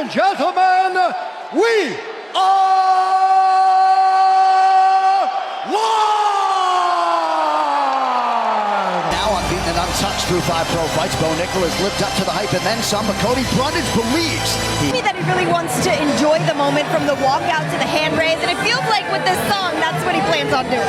and gentlemen, we are live! Now unbeaten and untouched through 5 pro fights, Bo Nickel has lived up to the hype and then some, but Cody Brundage believes that he really wants to enjoy the moment from the walkout to the hand raise, and it feels like with this song, that's what he plans on doing.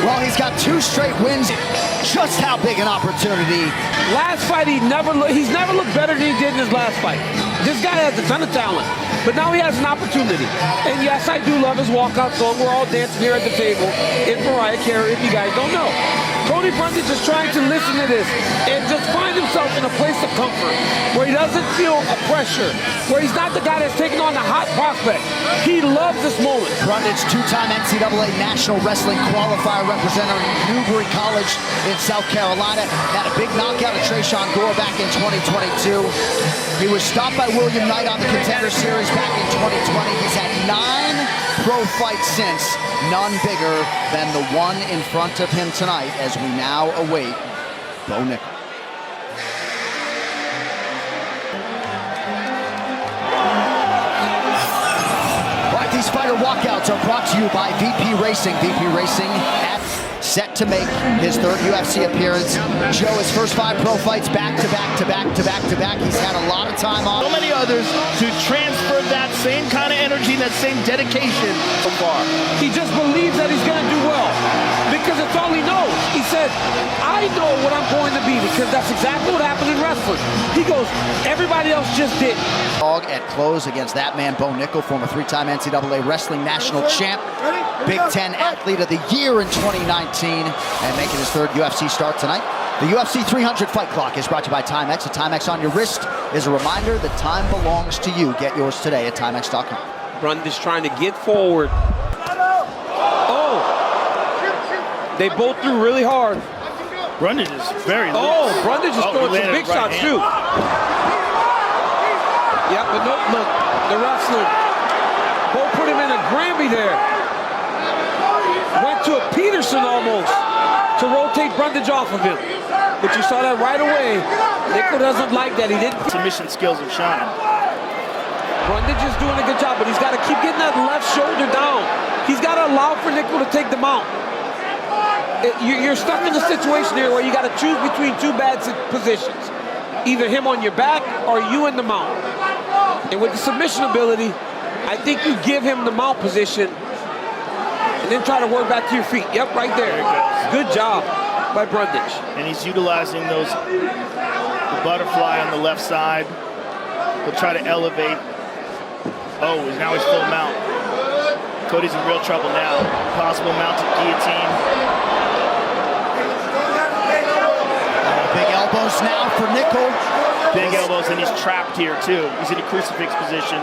Well, he's got 2 straight wins. Just how big an opportunity. Last fight, he's never looked better than he did in his last fight. This guy has a ton of talent, but now he has an opportunity. And yes, I do love his walkout song. We're all dancing here at the table. It's Mariah Carey, if you guys don't know. Cody Brundage is trying to listen to this and just find himself in a place of comfort where he doesn't feel a pressure, where he's not the guy that's taking on a hot prospect. He loves this moment. Brundage, 2-time NCAA National Wrestling Qualifier representing Newbury College in South Carolina. Had a big knockout of Trayshawn Gore back in 2022. He was stopped by William Knight on the Contender Series back in 2020. He's had 9 pro fights since, none bigger than the one in front of him tonight as we now await Bo Nickel. Right, these fighter walkouts are brought to you by VP Racing. VP Racing set to make his 3rd UFC appearance. Joe, his first 5 pro fights back to back to back to back to back. He's had a lot of time off. So many others to transfer that same kind of energy, that same dedication so far. He just believes that he's going to do well because it's all he knows. He said, I know what I'm going to be because that's exactly what happened in wrestling. He goes, everybody else just did. At close against that man, Bo Nickel, former 3-time NCAA Wrestling National Champ, Big Ten Athlete of the Year in 2019, and making his 3rd UFC start tonight. The UFC 300 Fight Clock is brought to you by Timex. A Timex on your wrist is a reminder that time belongs to you. Get yours today at Timex.com. Brundage trying to get forward. Oh! They both threw really hard. Brundage is very loose. Oh, Brundage is throwing some big shots too. Yeah, but no, look, the wrestler. Bo put him in a Granby there. Went to a Peterson almost to rotate Brundage off of him. But you saw that right away. Nickel doesn't like that. He didn't. Submission skills are shining. Brundage is doing a good job, but he's got to keep getting that left shoulder down. He's got to allow for Nickel to take the mount. You're stuck in a situation here where you got to choose between 2 bad positions. Either him on your back or you in the mount. And with the submission ability, I think you give him the mount position and then try to work back to your feet. Yep, right there. Good job by Brundage. And he's utilizing the butterfly on the left side. He'll try to elevate. Oh, now he's full mount. Cody's in real trouble now. Possible mounted guillotine. Big elbows now for Nickel. Big elbows, and he's trapped here too. He's in a crucifix position.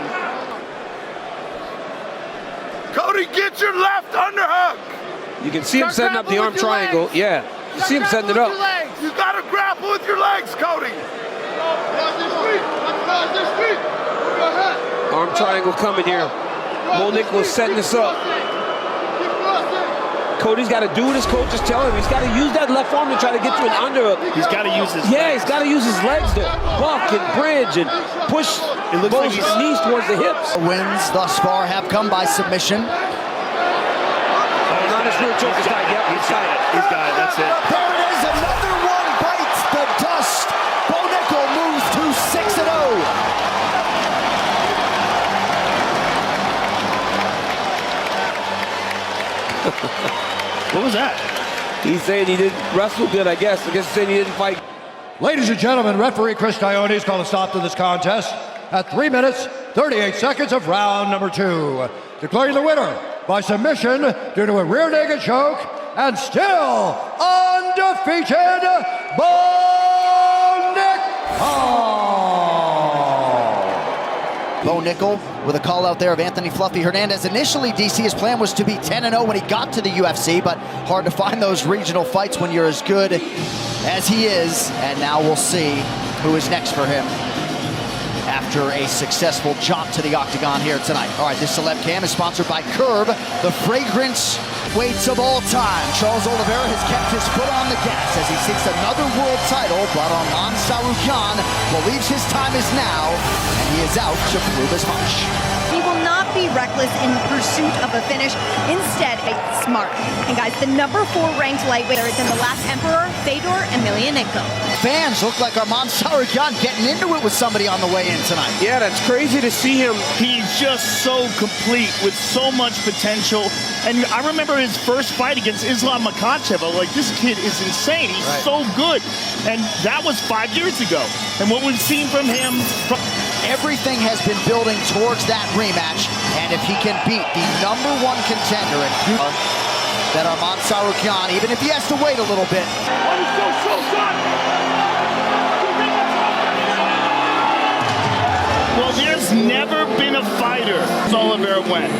Cody, get your left underhook. You can see him setting up the arm triangle. Yeah, you see him setting it up. You gotta grapple with your legs, Cody. Arm triangle coming here. Bo Nickel is setting this up. Cody's got to do what his coach is telling him. He's got to use that left arm to try to get to an underhook. He's got to use his legs. He's got to use his legs to buck and bridge and push both his knees towards the hips. Wins thus far have come by submission. Not a screw choke. He's got it. Yep, he's got it. He's got it. That's it. There it is. Another one bites the dust. Bo Nickel moves to 6-0. What was that? He's saying he didn't wrestle good, I guess. I guess he's saying he didn't fight. Ladies and gentlemen, referee Chris Dionis called a stop to this contest at 3 minutes, 38 seconds of round number 2. Declaring the winner by submission due to a rear naked choke and still undefeated, Bo Nickel. Bo Nickel with a call out there of Anthony Fluffy Hernandez. Initially, DC, his plan was to be 10-0 when he got to the UFC, but hard to find those regional fights when you're as good as he is. And now we'll see who is next for him after a successful jaunt to the octagon here tonight. All right, this Celeb Cam is sponsored by Curb, the fragrance weights of all time. Charles Oliveira has kept his foot on the gas as he seeks another world title, but Arman Sarukian believes his time is now, and he he is out to prove as much. He will not be reckless in pursuit of a finish. Instead, smart. And guys, the number 4 ranked lightweight than the last Emperor, Fedor Emelianenko. Fans look like Arman Tsarukyan getting into it with somebody on the way in tonight. Yeah, that's crazy to see him. He's just so complete with so much potential. And I remember his first fight against Islam Makhachev. I was like, this kid is insane. He's so good. And that was 5 years ago. And what we've seen from him... Everything has been building towards that rematch, and if he can beat the number 1 contender that Arman Tsarukyan, even if he has to wait a little bit. Well, there's never been a fighter Oliveira went.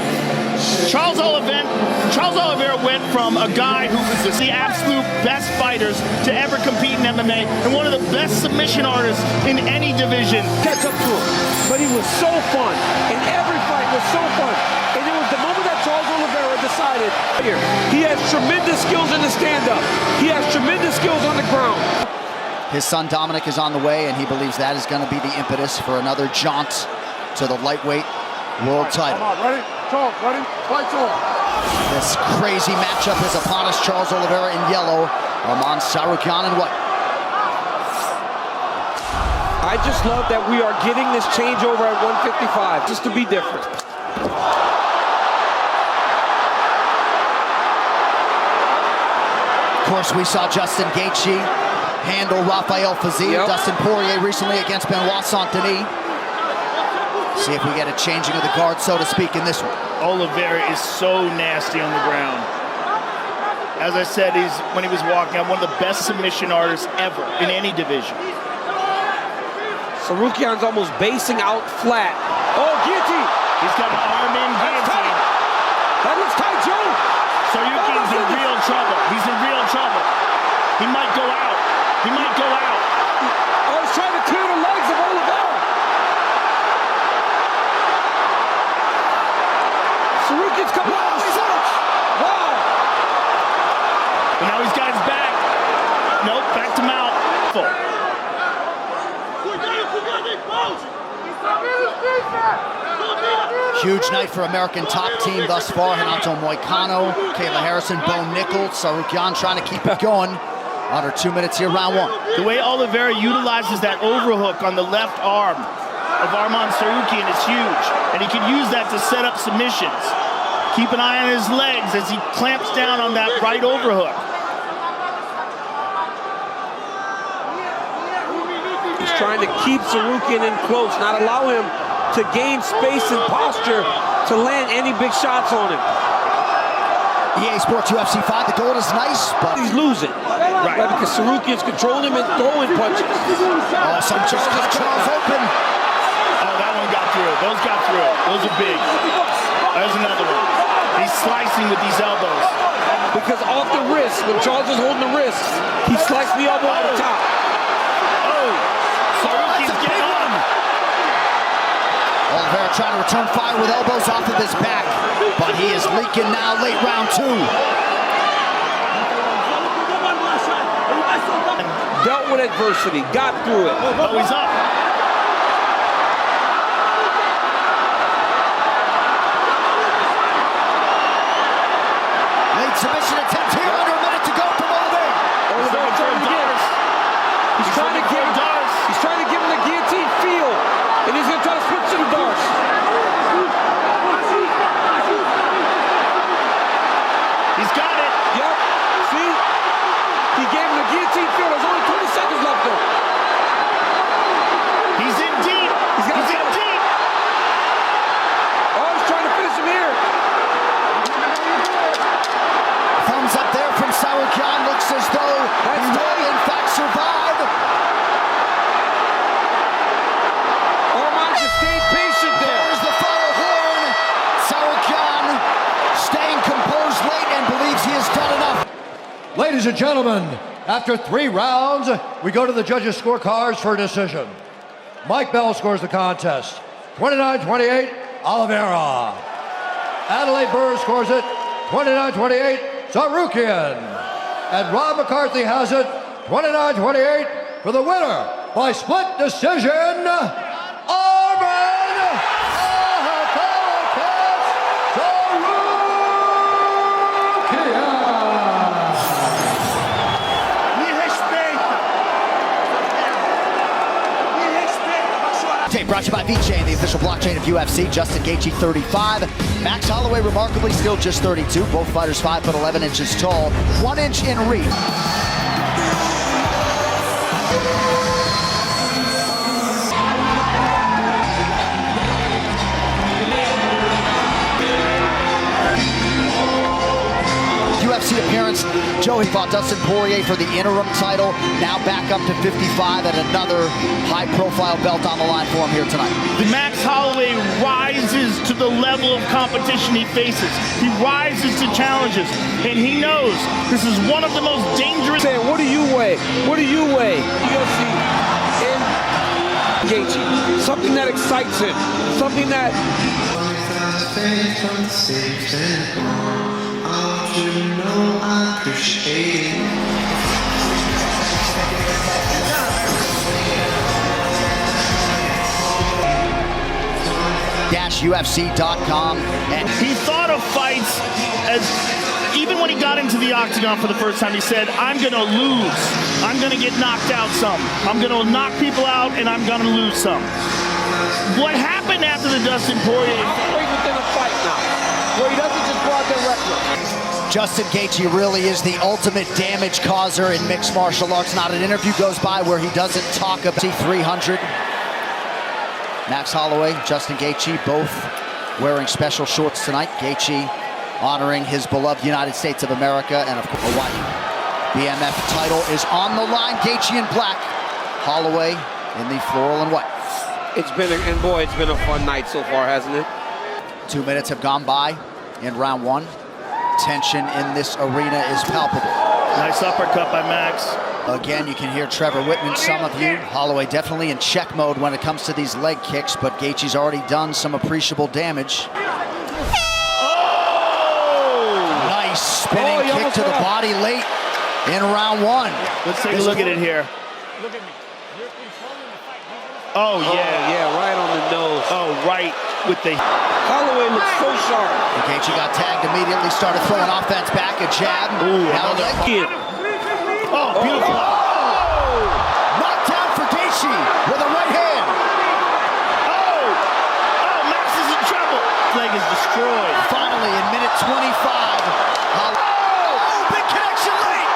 Charles Oliveira went from a guy who was the absolute best fighters to ever compete in MMA and one of the best submission artists in any division. Catch up to him, but he was so fun, and every fight was so fun. And it was the moment that Charles Oliveira decided, he has tremendous skills in the stand-up. He has tremendous skills on the ground. His son Dominic is on the way, and he believes that is going to be the impetus for another jaunt to the lightweight world title. Come on, ready? Charles, ready? Fight on. This crazy matchup is upon us. Charles Oliveira in yellow, Arman Tsarukyan in white. I just love that we are getting this changeover at 155, just to be different. Of course, we saw Justin Gaethje handle Rafael Fiziev, Dustin Poirier recently against Benoit Saint-Denis. See if we get a changing of the guard, so to speak, in this one. Oliveira is so nasty on the ground. As I said, when he was walking out, one of the best submission artists ever in any division. Tsarukyan's almost basing out flat. Oh, guillotine! He's got an arm in guillotine. That looks tight, Joe! Tsarukyan's in real trouble. He's in real trouble. He might go out. He might go out. Oh, he's trying to clear the legs of Oliveira. Tsarukyan's coming out. Wow. And now he's got his back. Nope, back to mount. Huge night for American top team thus far. Renato Moicano, Kayla Harrison, Bo Nichols, Tsarukyan trying to keep it going. Under 2 minutes here, round 1. The way Oliveira utilizes that overhook on the left arm of Arman Tsarukyan is huge. And he can use that to set up submissions. Keep an eye on his legs as he clamps down on that right overhook. He's trying to keep Tsarukyan in close, not allow him to gain space and posture to land any big shots on him. EA Sports UFC 5, the goal is nice, but he's losing. Right, because Tsarukyan's controlling him and throwing punches. Oh, some just got Charles open. Oh, that one got through. Those got through. Those are big. There's another one. He's slicing with these elbows. Because off the wrist, when Charles is holding the wrist, he sliced the elbow on the top. Oh, Tsarukyan's getting on. Oliveira trying to return fire with elbows off of his back, but he is leaking now late round 2. Dealt with adversity, got through it. Oh, he's up. Late submission attempt here, under a minute to go from Oliveira. Oliveira trying to get it. He's trying to give him the guillotine feel, and he's going to try to switch to the darts. He's got it. Yep. See? He gave him the guillotine feel. There's only 20 seconds left though. He's in deep. He's in deep. Oh, he's trying to finish him here. Thumbs up there from Tsarukyan. Looks as though he will in fact survive. Arman just stayed patient there. There's the final horn. Tsarukyan staying composed late and believes he has done enough. Ladies and gentlemen, after 3 rounds, we go to the judges' scorecards for a decision. Mike Bell scores the contest, 29-28, Oliveira. Adelaide Burr scores it, 29-28, Tsarukyan. And Rob McCarthy has it, 29-28, for the winner by split decision, Arman Brought to you by VeChain, the official blockchain of UFC. Justin Gaethje, 35. Max Holloway, remarkably, still just 32. Both fighters 5'11" inches tall, 1 inch in reach. UFC appearance. Joey fought Dustin Poirier for the interim title. Now back up to 55 and another high-profile belt on the line for him here tonight. Max Holloway rises to the level of competition he faces. He rises to challenges, and he knows this is one of the most dangerous. What do you weigh? What do you weigh? UFC in Gaethje. Something that excites him. Something that. UFC.com. And he thought of fights as, even when he got into the octagon for the first time, he said, I'm gonna lose. I'm gonna get knocked out some. I'm gonna knock people out and I'm gonna lose some. What happened after the Dustin Poirier? Right within a fight now, where he doesn't just go out there reckless. Justin Gaethje really is the ultimate damage causer in mixed martial arts. Not an interview goes by where he doesn't talk about 300. Max Holloway, Justin Gaethje, both wearing special shorts tonight. Gaethje honoring his beloved United States of America and of course Hawaii. BMF title is on the line. Gaethje in black, Holloway in the floral and white. It's been a fun night so far, hasn't it? 2 minutes have gone by in round one. Tension in this arena is palpable. Nice uppercut by Max. Again, you can hear Trevor Whitman, some of you. Holloway definitely in check mode when it comes to these leg kicks, but Gaethje's already done some appreciable damage. Oh! Nice spinning kick to the body late in round one. Let's take a look at it here. Look at me. You're controlling the fight. Oh, yeah. Oh, yeah, right on the nose. Oh, right with the... Holloway looks so sharp. Gaethje got tagged immediately, started throwing offense back, a jab. Ooh, now a leg kick. Oh, beautiful. Oh! Knockdown for Gaethje with a right hand. Oh! Oh, Max is in trouble. Leg is destroyed. Finally, in minute 25. Oh! Big connection late.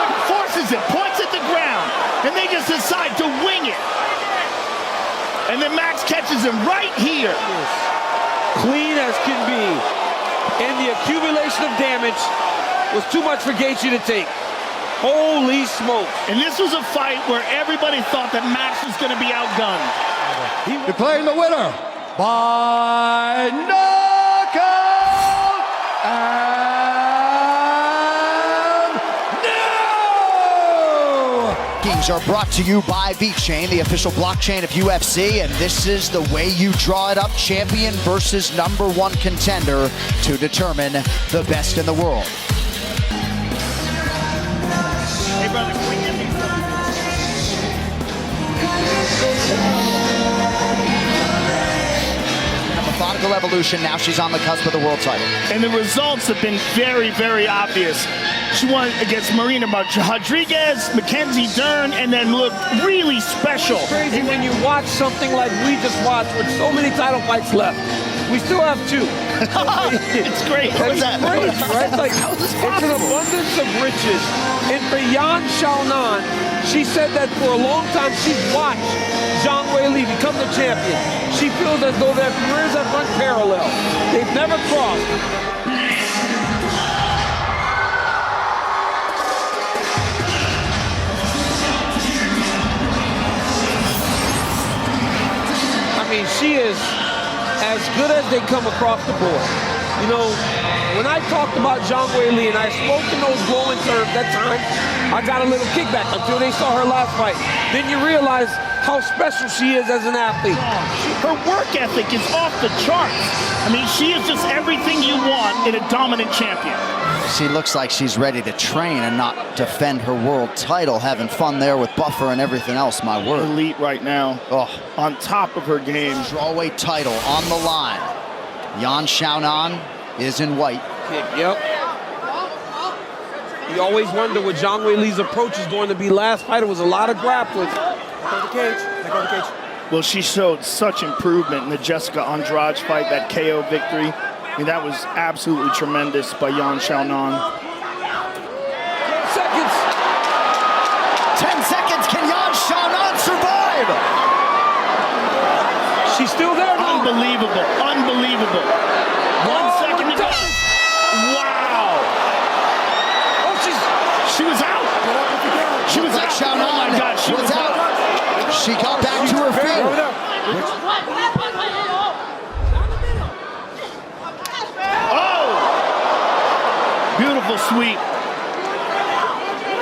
Look, forces it, points at the ground, and they just decide to wing it. And then Max catches him right here. Clean as can be. And the accumulation of damage was too much for Gaethje to take. Holy smoke. And this was a fight where everybody thought that Max was going to be outgunned. Declaring the winner by knockout and Games are brought to you by VeChain, the official blockchain of UFC, and this is the way you draw it up: champion versus #1 contender to determine the best in the world. Hey, brother, can we get me some? A methodical evolution, now she's on the cusp of the world title. And the results have been very, very obvious. She won against Marina Rodriguez, Mackenzie Dern, and then looked really special. It's crazy when you watch something like we just watched with so many title fights left. We still have 2. It's great. What was that? Crazy, right? Like, it's an abundance of riches. And for Yan Xiaonan, she said that for a long time she's watched Zhang Weili become the champion. She feels as though their careers have run parallel. They've never crossed. I mean, she is as good as they come across the board. You know, when I talked about Zhang Weili and I spoke in those glowing terms that time, I got a little kickback until they saw her last fight. Then you realize how special she is as an athlete. Her work ethic is off the charts. I mean, she is just everything you want in a dominant champion. She looks like she's ready to train and not defend her world title, having fun there with Buffer and everything else, my word. Elite right now, on top of her game. Strawweight title on the line. Yan Xiaonan is in white. Yep. You always wonder what Zhang Wei Li's approach is going to be. Last fight, it was a lot of grappling. Back on the cage. Back on the cage. Well, she showed such improvement in the Jessica Andrade fight, that KO victory. I mean, that was absolutely tremendous by Yan Xiaonan. 10 seconds. 10 seconds. Can Yan Xiaonan survive? She's still there now. Unbelievable. Unbelievable. 1 second to go. Wow. Oh, She was out. She was Like out. Xiaonan Oh my God, she was out. She got back to her feet. Oh! Beautiful sweep.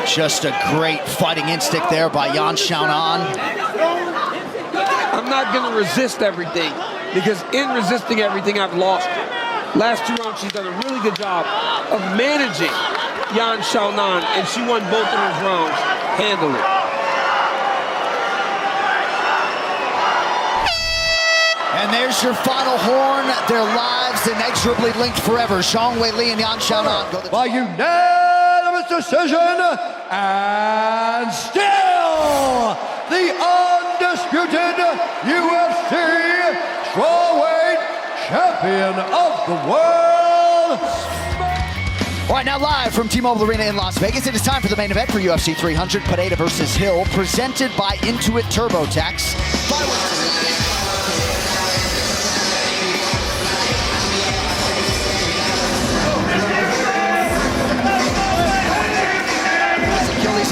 Just a great fighting instinct there by Yan Xiaonan. I'm not going to resist everything, because in resisting everything, I've lost. Last 2 rounds, she's done a really good job of managing Yan Xiaonan, and she won both of those rounds handily. And there's your final horn. Their lives inexorably linked forever. Zhang Wei Li and Yan Xiaonan go By unanimous decision, and still the undisputed UFC strawweight champion of the world. All right, now live from T-Mobile Arena in Las Vegas, it is time for the main event for UFC 300, Pineda versus Hill, presented by Intuit TurboTax.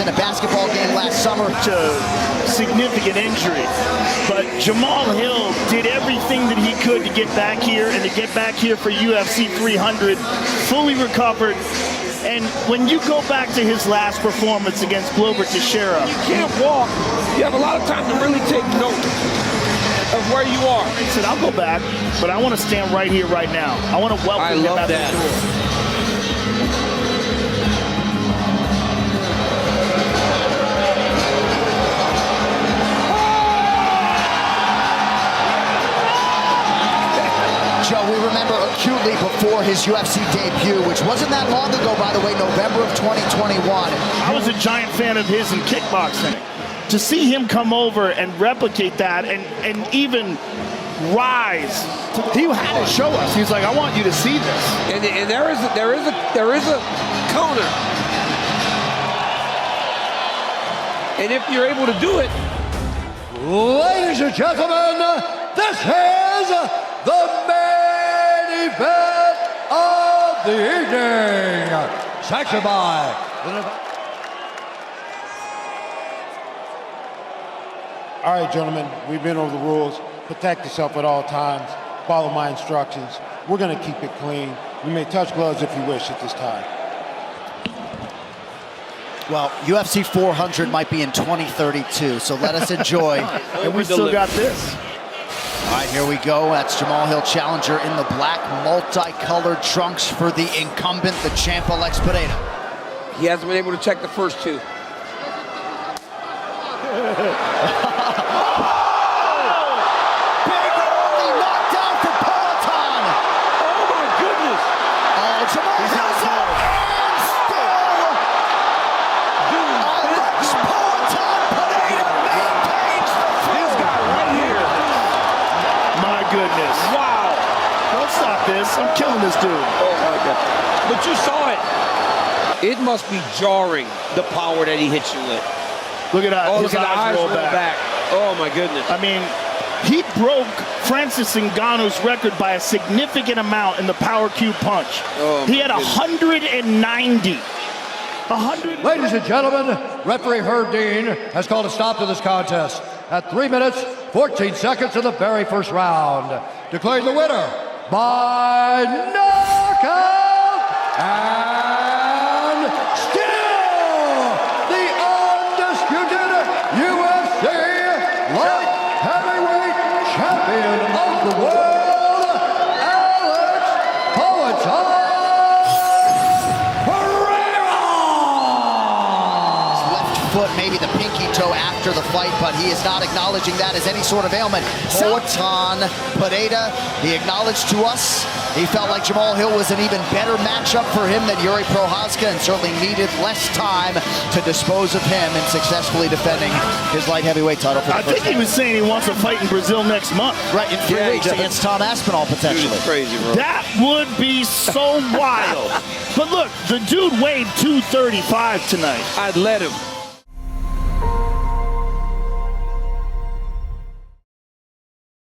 In a basketball game last summer. A significant injury, but Jamal Hill did everything that he could to get back here and to get back here for UFC 300, fully recovered. And when you go back to his last performance against Glover Teixeira, You can't walk. You have a lot of time to really take note of where you are. he said, I'll go back, but I want to stand right here, right now. I want to welcome him love at the that. door. Joe, we remember acutely before his UFC debut, which wasn't that long ago, by the way, November of 2021. I was a giant fan of his in kickboxing. To see him come over and replicate that and even rise, he had to show us. He's like, I want you to see this. And there is a counter. And if you're able to do it, Ladies and gentlemen, this is the main event of the evening. Sanctioned by All right, gentlemen, we've been over the rules. Protect yourself at all times. Follow my instructions. We're going to keep it clean. You may touch gloves if you wish at this time. Well, UFC 400 might be in 2032, so let us enjoy. And we still got this. All right, here we go. That's Jamal Hill, challenger in the black multicolored trunks for the incumbent, the champ Alex Pineda. he hasn't been able to check the first 2. I'm killing this dude. Oh my God. But you saw it. It must be jarring, the power that he hits you with. Look at that. Oh, His look at the eyes roll roll back. Oh my goodness. I mean, he broke Francis Ngannou's record by a significant amount in the power cube punch. Oh, he had goodness. 190. 100. Ladies and gentlemen, referee Herb Dean has called a stop to this contest at 3 minutes, 14 seconds of the very first round, declaring the winner by knockout, and still the undisputed UFC light heavyweight champion of the world, Alex Pereira! Left foot, maybe the pinky toe after the fight, but he is not acknowledging that as any sort of ailment. Horton Pineda, he acknowledged to us he felt like Jamal Hill was an even better matchup for him than Yuri Prochazka and certainly needed less time to dispose of him in successfully defending his light heavyweight title for the I think he was saying he wants to fight in Brazil next month. Right, in 3 weeks against Tom Aspinall potentially. Dude, crazy, bro. That would be so wild. But look, the dude weighed 235 tonight. I'd let him.